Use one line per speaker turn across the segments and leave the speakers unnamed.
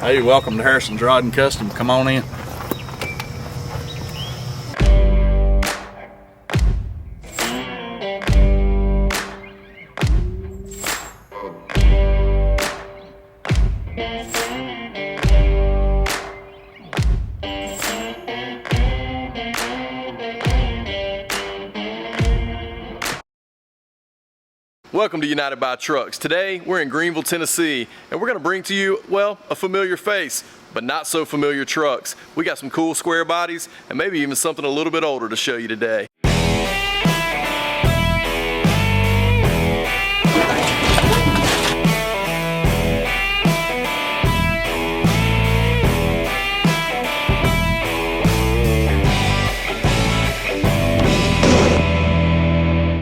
Hey, welcome to Harrison's Rod and Custom. Come on in.
Welcome to United by Trucks. Today we're in Greenville, Tennessee, and we're going to bring to you, well, a familiar face, but not so familiar trucks. We got some cool square bodies and maybe even something a little bit older to show you today.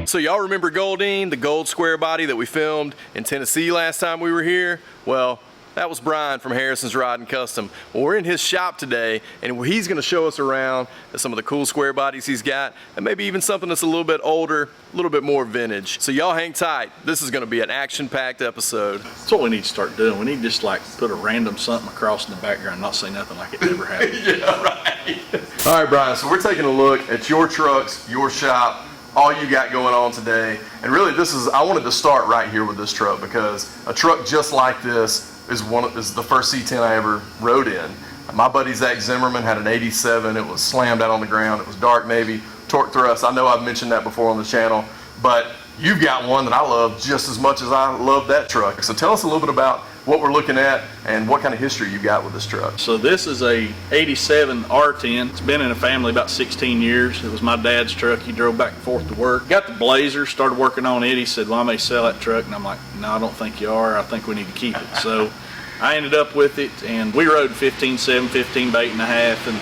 So y'all remember Goldine, the gold square body that we filmed in Tennessee last time we were here? Well, that was Bryan from Harrison's Rod and Custom. Well, we're in his shop today, and he's gonna show us around some of the cool square bodies he's got, and maybe even something that's a little bit older, a little bit more vintage. So y'all hang tight. This is gonna be an action-packed episode.
That's what we need to start doing. We need to just like put a random something across in the background and not say nothing like it never happened.
Yeah, right. All right, Bryan, so we're taking a look at your trucks, your shop, all you got going on today. And really I wanted to start right here with this truck because a truck just like this is the first C10 I ever rode in. My buddy Zach Zimmerman had an 87. It was slammed out on the ground. It was dark navy, torque thrust. I know I've mentioned that before on the channel, but you've got one that I love just as much as I love that truck. So tell us a little bit about what we're looking at and what kind of history you've got with this truck.
So this is a 87 R10. It's been in the family about 16 years. It was my dad's truck. He drove back and forth to work. Got the Blazer, started working on it. He said, well, I may sell that truck. And I'm like, no, I don't think you are. I think we need to keep it. So I ended up with it, and we rode 15.7, 15 by 8.5, and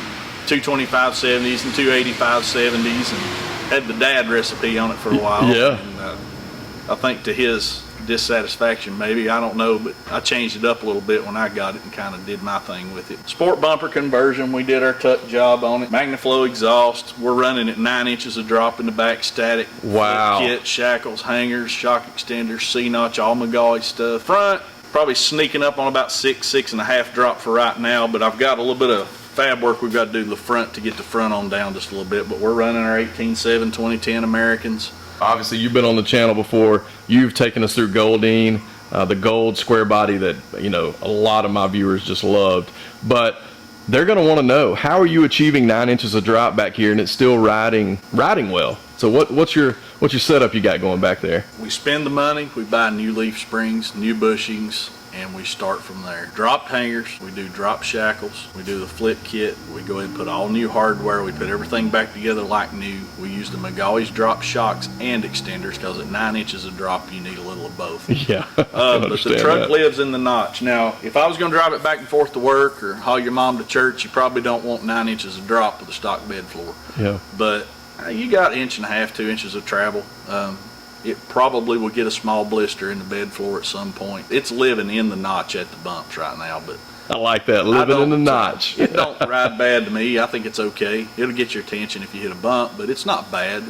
225 70s and 285 70s, and had the dad recipe on it for a while.
Yeah.
And, I think to his dissatisfaction, maybe, I don't know, but I changed it up a little bit when I got it and kind of did my thing with it. Sport bumper conversion, we did our tuck job on it. Magnaflow exhaust, we're running at 9 inches of drop in the back, static.
Wow.
Kit, shackles, hangers, shock extenders, C-notch, all McGaughy stuff. Front, probably sneaking up on about 6.5 drop for right now, but I've got a little bit of fab work we've got to do to the front to get the front on down just a little bit, but we're running our 18.7 2010 Americans.
Obviously, you've been on the channel before. You've taken us through Goldine, the gold square body that, you know, a lot of my viewers just loved. But they're going to want to know, how are you achieving 9 inches of drop back here and it's still riding well? So what's your setup you got going back there?
We spend the money, we buy new leaf springs, new bushings, and we start from there. Dropped hangers, we do drop shackles, we do the flip kit, we go ahead and put all new hardware, we put everything back together like new. We use the McGaughy's drop shocks and extenders because at 9 inches of drop you need a little of both.
Yeah,
but the truck lives in the notch. Now, if I was going to drive it back and forth to work or haul your mom to church, you probably don't want 9 inches of drop with a stock bed floor.
Yeah.
But you got 1.5, 2 inches of travel. It probably will get a small blister in the bed floor at some point. It's living in the notch at the bumps right now, but
I like that, living in the notch.
It don't ride bad to me. I think it's okay. It'll get your attention if you hit a bump, but it's not bad.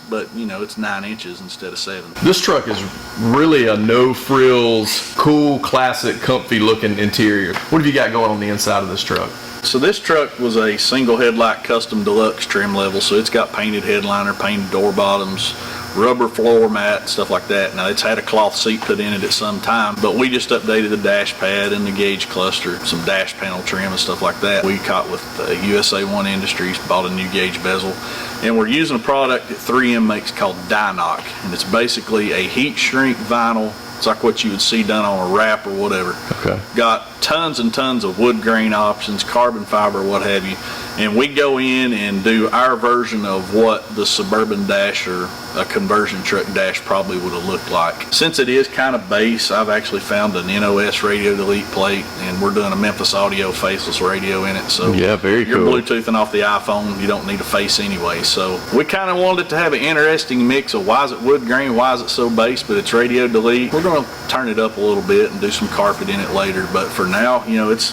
But you know, it's 9 inches instead of 7.
This truck is really a no frills, cool, classic, comfy looking interior. What have you got going on the inside of this truck?
So this truck was a single headlight custom deluxe trim level, so it's got painted headliner, painted door bottoms, rubber floor mat, stuff like that. Now it's had a cloth seat put in it at some time, but we just updated the dash pad and the gauge cluster, some dash panel trim and stuff like that. We caught with USA One Industries, bought a new gauge bezel, and we're using a product that 3M makes called Dynoc, and it's basically a heat shrink vinyl. It's like what you would see done on a wrap or whatever.
Okay.
Got tons and tons of wood grain options, carbon fiber, what have you. And we go in and do our version of what the Suburban dash or a conversion truck dash probably would have looked like. Since it is kind of base, I've actually found an NOS radio delete plate, and we're doing a Memphis Audio faceless radio in it. So
yeah, very
you're
cool.
Bluetoothing off the iPhone, you don't need a face anyway. So we kind of wanted it to have an interesting mix of why is it wood grain, why is it so base, but it's radio delete. We're going to turn it up a little bit and do some carpet in it later, but for now, you know, it's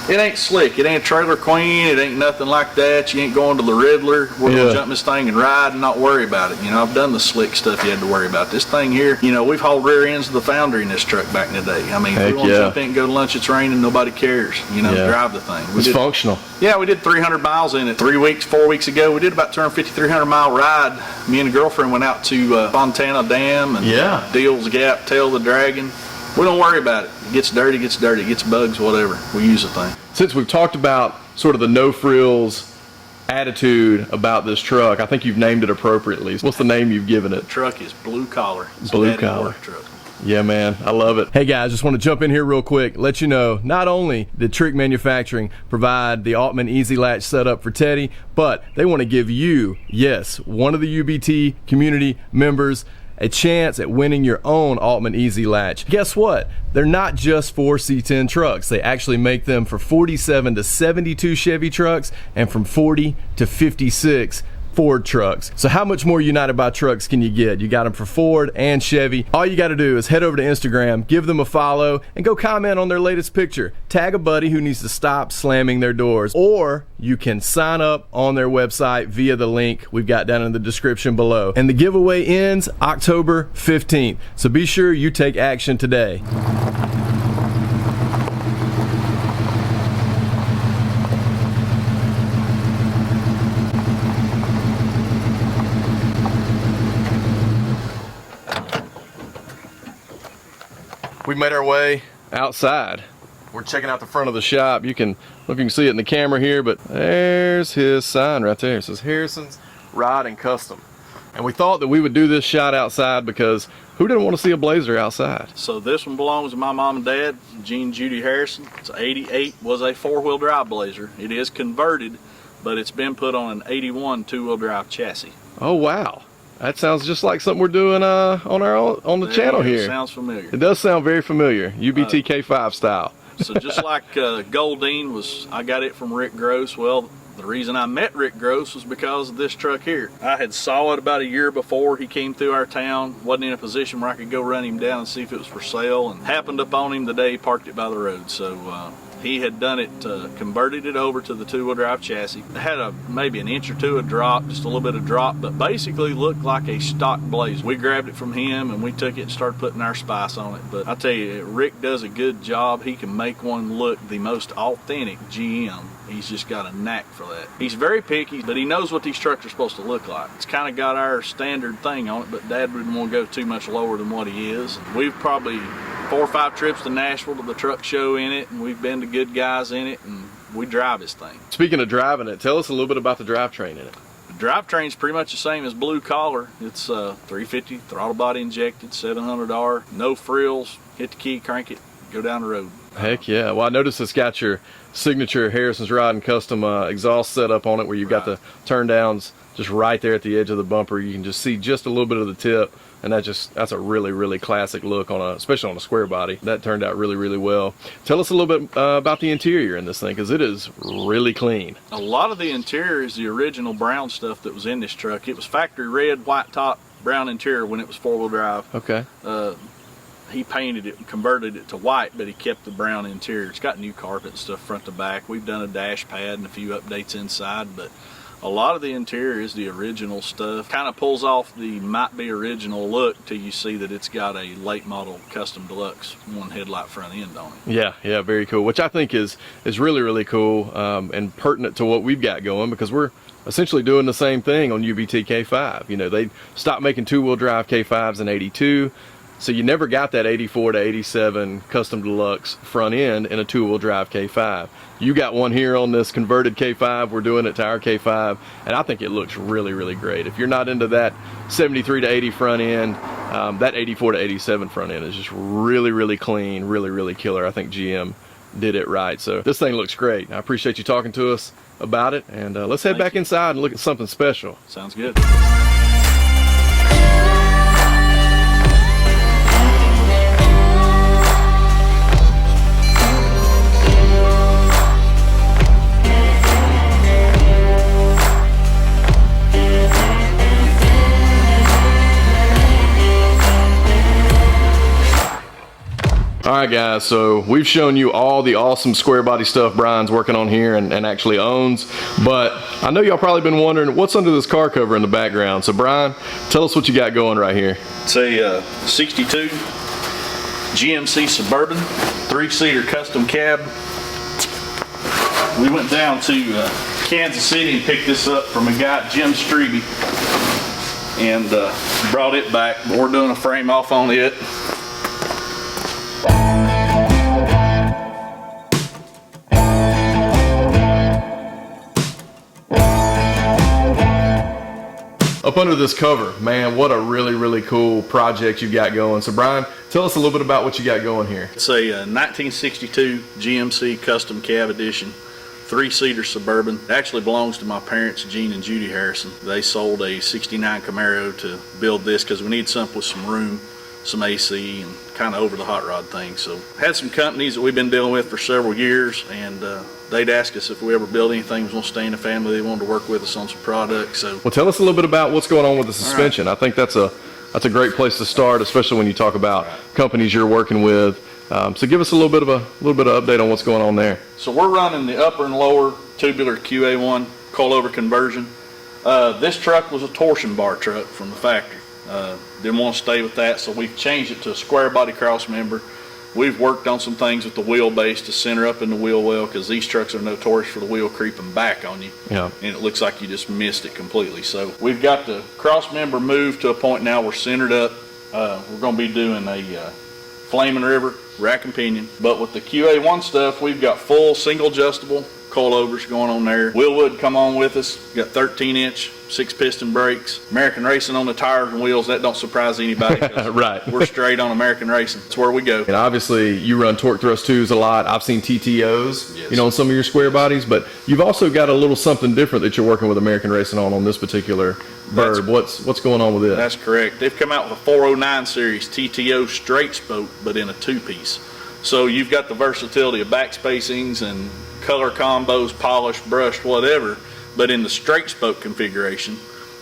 It ain't slick. It ain't Trailer Queen. It ain't nothing like that. You ain't going to the Riddler. We're gonna jump this thing and ride and not worry about it. You know, I've done the slick stuff you had to worry about. This thing here, you know, we've hauled rear ends of the foundry in this truck back in the day. I mean, if we want to jump in and go to lunch, it's raining, nobody cares. You know, drive the thing.
It's functional.
Yeah, we did 300 miles in it 4 weeks ago. We did about 250, 300-mile ride. Me and a girlfriend went out to Fontana Dam and Deals Gap, Tail of the Dragon. We don't worry about it. It gets dirty, it gets bugs, whatever. We use the thing.
Since we've talked about sort of the no frills attitude about this truck, I think you've named it appropriately. What's the name you've given it?
The truck is Blue Collar. It's
Blue Collar
truck.
Yeah, man, I love it. Hey guys, just want to jump in here real quick, let you know, not only did Trique Manufacturing provide the Altman Easy Latch setup for Teddy, but they want to give you, yes, one of the UBT community members, a chance at winning your own Altman Easy Latch. Guess what? They're not just for C10 trucks. They actually make them for 47 to 72 Chevy trucks and from 40 to 56 Ford trucks. So how much more United by Trucks can you get? You got them for Ford and Chevy. All you got to do is head over to Instagram, give them a follow, and go comment on their latest picture. Tag a buddy who needs to stop slamming their doors. Or you can sign up on their website via the link we've got down in the description below. And the giveaway ends October 15th. So be sure you take action today. We made our way outside. We're checking out the front of the shop. You can look, you can see it in the camera here, but there's his sign right there. It says Harrison's Ride and Custom. And we thought that we would do this shot outside because who didn't want to see a Blazer outside?
So this one belongs to my mom and dad, Gene and Judy Harrison. It's 88, was a 4-wheel drive Blazer. It is converted, but it's been put on an 81 2-wheel drive chassis.
Oh wow. That sounds just like something we're doing on the channel here.
Sounds familiar.
It does sound very familiar, UBT K5 style.
So just like Goldine was, I got it from Rick Gross. Well, the reason I met Rick Gross was because of this truck here. I had saw it about a year before he came through our town. Wasn't in a position where I could go run him down and see if it was for sale, and happened upon him the day he parked it by the road. So he had done it, converted it over to the 2-wheel drive chassis. It had maybe an inch or two of drop, just a little bit of drop, but basically looked like a stock Blazer. We grabbed it from him and we took it and started putting our spice on it. But I tell you, Rick does a good job. He can make one look the most authentic GM. He's just got a knack for that. He's very picky, but he knows what these trucks are supposed to look like. It's kind of got our standard thing on it, but Dad wouldn't want to go too much lower than what he is. We've probably 4 or 5 trips to Nashville to the truck show in it, and we've been to good guys in it, and we drive this thing.
Speaking of driving it, tell us a little bit about the drivetrain in it.
The drivetrain's pretty much the same as Blue Collar. It's 350 throttle body injected, 700R, no frills, hit the key, crank it, go down the road.
Heck yeah. Well, I noticed it's got your signature Harrison's Ride and Custom exhaust setup on it, where you've got the turn downs just right there at the edge of the bumper. You can just see just a little bit of the tip, and that's a really, really classic look on especially on a square body. That turned out really, really well. Tell us a little bit about the interior in this thing, because it is really clean.
A lot of the interior is the original brown stuff that was in this truck. It was factory red, white top, brown interior when it was 4-wheel drive.
Okay.
He painted it and converted it to white, but he kept the brown interior. It's got new carpet and stuff front to back. We've done a dash pad and a few updates inside, but a lot of the interior is the original stuff. Kind of pulls off the might be original look till you see that it's got a late model custom deluxe one headlight front end on it.
Yeah, very cool. Which I think is really, really cool and pertinent to what we've got going, because we're essentially doing the same thing on UBT K5. You know, they stopped making 2-wheel drive K5s in '82. So you never got that 84 to 87 custom deluxe front end in a 2-wheel drive K5. You got one here on this converted K5. We're doing it to our K5, and I think it looks really, really great. If you're not into that 73 to 80 front end, that 84 to 87 front end is just really, really clean, really, really killer. I think GM did it right. So this thing looks great. I appreciate you talking to us about it, and let's head back inside and look at something special.
Sounds good.
All right, guys, so we've shown you all the awesome square body stuff Bryan's working on here and actually owns, but I know y'all probably been wondering what's under this car cover in the background. So Bryan, tell us what you got going right here.
It's a 62 GMC Suburban, 3-seater custom cab. We went down to Kansas City and picked this up from a guy, Jim Strebe, and brought it back. We're doing a frame off on it.
Up under this cover, man, what a really cool project you got going. So Bryan, tell us a little bit about what you got going here.
It's a 1962 GMC custom cab edition, 3-seater Suburban. It actually belongs to my parents, Gene and Judy Harrison. They sold a 69 Camaro to build this because we need something with some room, some AC, and kind of over the hot rod thing. So had some companies that we've been dealing with for several years, and they'd ask us if we ever build anything, we want to stay in the family. They wanted to work with us on some products. So,
well, tell us a little bit about what's going on with the suspension.
Right.
I think that's a great place to start, especially when you talk about companies you're working with. So give us a little bit of update on what's going on there.
So we're running the upper and lower tubular QA1 coilover conversion. This truck was a torsion bar truck from the factory. Didn't want to stay with that, so we've changed it to a square body cross member. We've worked on some things with the wheelbase to center up in the wheel well, because these trucks are notorious for the wheel creeping back on you.
Yeah.
And it looks like you just missed it completely. So we've got the cross member moved to a point now we're centered up. We're going to be doing a Flaming River rack and pinion. But with the QA1 stuff, we've got full single adjustable coilovers going on there. Willwood come on with us. Got 13-inch 6-piston brakes. American Racing on the tires and wheels. That don't surprise anybody.
Right.
We're straight on American Racing. That's where we go.
And obviously you run torque thrust 2s a lot. I've seen TTOs,
yes,
you know, on some of your square bodies, but you've also got a little something different that you're working with American Racing on this particular Burb. What's going on with it?
That's correct. They've come out with a 409 series TTO straight spoke, but in a 2-piece. So you've got the versatility of back spacings and color combos, polished, brushed, whatever, but in the straight spoke configuration,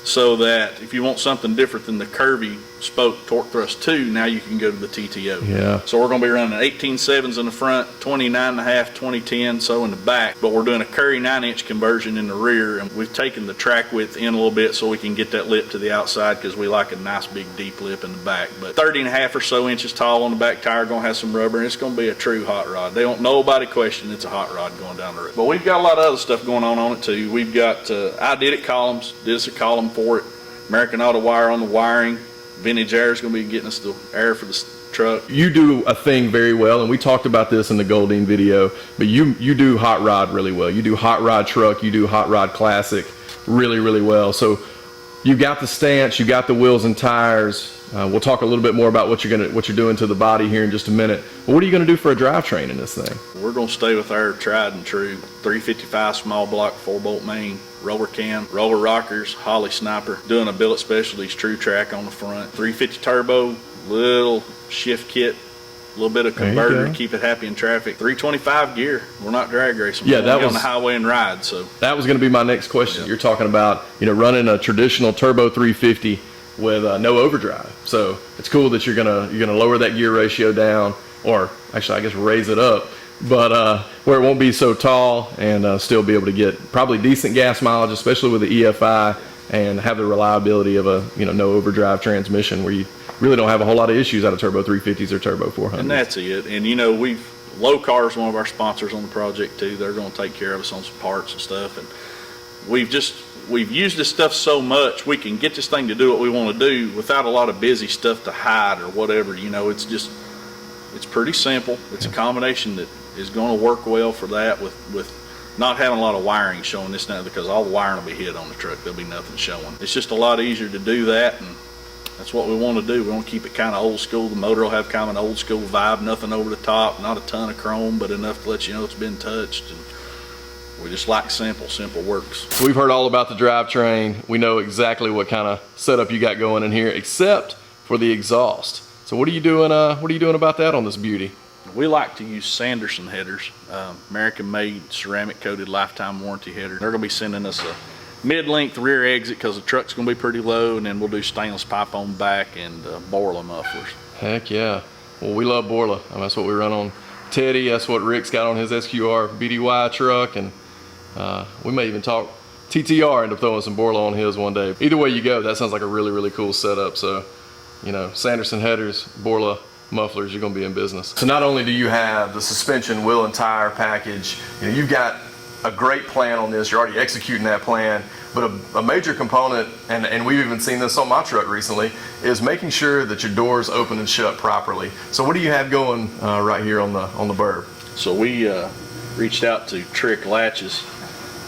so that if you want something different than the curvy spoke torque thrust 2, now you can go to the TTO.
Yeah.
So we're going to be running 18.7s in the front, 29.5, 2010, so in the back, but we're doing a Curry 9-inch conversion in the rear, and we've taken the track width in a little bit so we can get that lip to the outside, because we like a nice big deep lip in the back. But 30.5 or so inches tall on the back tire, going to have some rubber, and it's going to be a true hot rod. They don't nobody question it's a hot rod going down the road. But we've got a lot of other stuff going on it too. We've got I did it columns, did us a column for it, American Auto Wire on the wiring. Vintage Air is going to be getting us the air for the truck. You
do a thing very well, and we talked about this in the Goldine video, but you do hot rod really well. You do hot rod truck, you do hot rod classic really well. So you got the stance, you got the wheels and tires. We'll talk a little bit more about what you're doing to the body here in just a minute. But what are you going to do for a drivetrain in this thing?
We're going to stay with our tried and true 355 small block 4-bolt main, roller cam, roller rockers, Holly Sniper, doing a Billet Specialties true track on the front, 350 turbo, little shift kit, a little bit of converter to keep it happy in traffic, 325 gear. We're not drag racing.
Yeah, that was
on the highway and ride. So
that was going to be my next question. Yeah. You're talking about, you know, running a traditional turbo 350 with no overdrive. So it's cool that you're gonna lower that gear ratio down, or actually I guess raise it up, but where it won't be so tall, and still be able to get probably decent gas mileage, especially with the EFI, and have the reliability of a no overdrive transmission, where you really don't have a whole lot of issues out of turbo 350s or turbo 400s.
And that's it. And Low Car is one of our sponsors on the project too. They're going to take care of us on some parts and stuff, and we've used this stuff so much, we can get this thing to do what we want to do without a lot of busy stuff to hide or whatever. It's pretty simple. It's a combination that is going to work well for that, with not having a lot of wiring showing this now, because all the wiring will be hid on the truck. There'll be nothing showing. It's just a lot easier to do that, and that's what we want to do. We want to keep it kind of old school. The motor will have kind of an old school vibe, nothing over the top, not a ton of chrome, but enough to let you know it's been touched. And we just like simple works.
We've heard all about the drivetrain. We know exactly what kind of setup you got going in here, except for the exhaust. So what are you doing? What are you doing about that on this beauty?
We like to use Sanderson headers, American-made, ceramic-coated, lifetime warranty header. They're going to be sending us a mid-length rear exit because the truck's going to be pretty low, and then we'll do stainless pipe on back and Borla mufflers.
Heck yeah. Well, we love Borla. I mean, that's what we run on Teddy. That's what Rick's got on his SQR BDY truck, and we may even talk TTR, end up throwing some Borla on his one day. Either way you go, that sounds like a really, really cool setup. So, you know, Sanderson headers, Borla mufflers, you're gonna be in business. So not only do you have the suspension, wheel, and tire package, you know, you've got a great plan on this. You're already executing that plan, but a major component, and we've even seen this on my truck recently, is making sure that your doors open and shut properly. So what do you have going right here on the Burb?
So we reached out to Trique Latches,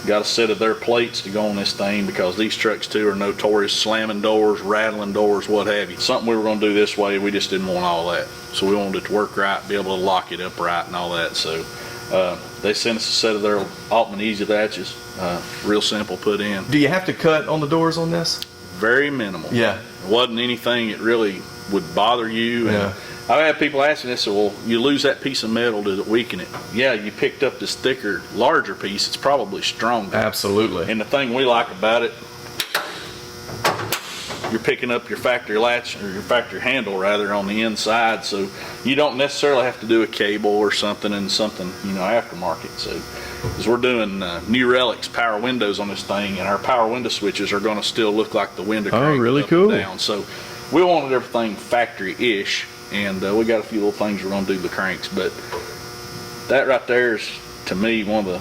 got a set of their plates to go on this thing because these trucks too are notorious slamming doors, rattling doors, what have you. Something we were going to do this way, we just didn't want all that. So we wanted it to work right, be able to lock it up right and all that. So they sent us a set of their Altman easy latches, real simple put in.
Do you have to cut on the doors on this?
Very minimal.
Yeah.
It wasn't anything that really would bother you. And
Yeah.
I've had people asking this, well, you lose that piece of metal, does it weaken it? Yeah, you picked up this thicker, larger piece, it's probably stronger.
Absolutely.
And the thing we like about it, you're picking up your factory latch, or your factory handle rather, on the inside, so you don't necessarily have to do a cable or something and something, you know, aftermarket. So, because we're doing New Relic's power windows on this thing, and our power window switches are going to still look like the window crank
really
up
cool.
and down. So we wanted everything factory-ish, and we got a few little things we're going to do with the cranks, but that right there is, to me, one of the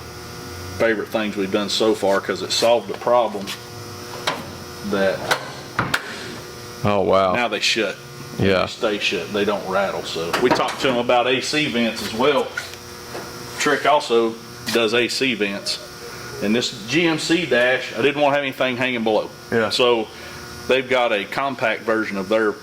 favorite things we've done so far, because it solved a problem that
Oh, wow.
now they shut.
Yeah.
They stay shut. They don't rattle. So we talked to them about AC vents as well. Trique also does AC vents. And this GMC dash, I didn't want to have anything hanging below.
Yeah.
So they've got a compact version of their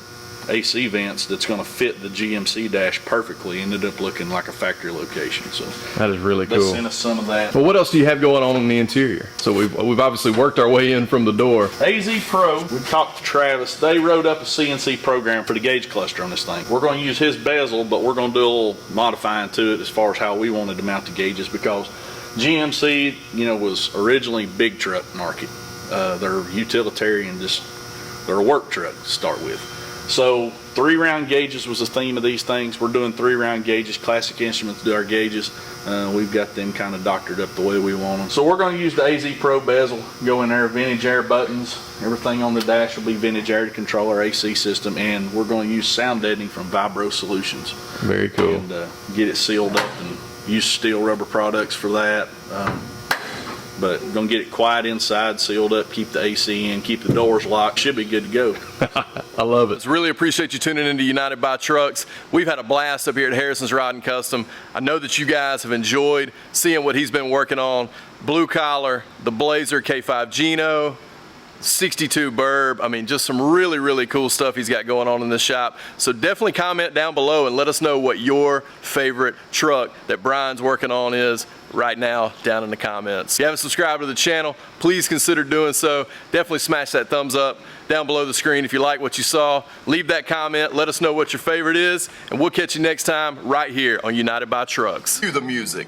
AC vents that's going to fit the GMC dash perfectly. Ended up looking like a factory location. So
That is really
they
cool.
sent us some of that.
Well, what else do you have going on in the interior? So we've obviously worked our way in from the door.
AZ Pro, we talked to Travis. They wrote up a CNC program for the gauge cluster on this thing. We're going to use his bezel, but we're going to do a little modifying to it as far as how we wanted to mount the gauges, because GMC, you know, was originally big truck market. They're utilitarian, just they're a work truck to start with. So 3-round gauges was the theme of these things. We're doing 3-round gauges. Classic Instruments do our gauges. We've got them kind of doctored up the way we want them. So we're going to use the AZ Pro bezel, go in there, vintage air buttons. Everything on the dash will be vintage air to control our AC system, and we're going to use sound deadening from Vibro Solutions.
Very cool.
And get it sealed up, and use steel rubber products for that. But gonna get it quiet inside, sealed up, keep the AC in, keep the doors locked. Should be good to go.
I love it. Really appreciate you tuning into United by Trucks. We've had a blast up here at Harrison's Rod and Custom. I know that you guys have enjoyed seeing what he's been working on. Blue collar, the Blazer K5 Gino, 62 Burb. I mean, just some really, really cool stuff he's got going on in this shop. So definitely comment down below and let us know what your favorite truck that Bryan's working on is right now down in the comments. If you haven't subscribed to the channel, please consider doing so. Definitely smash that thumbs up down below the screen if you like what you saw. Leave that comment, let us know what your favorite is, and we'll catch you next time right here on United by Trucks. Cue the music.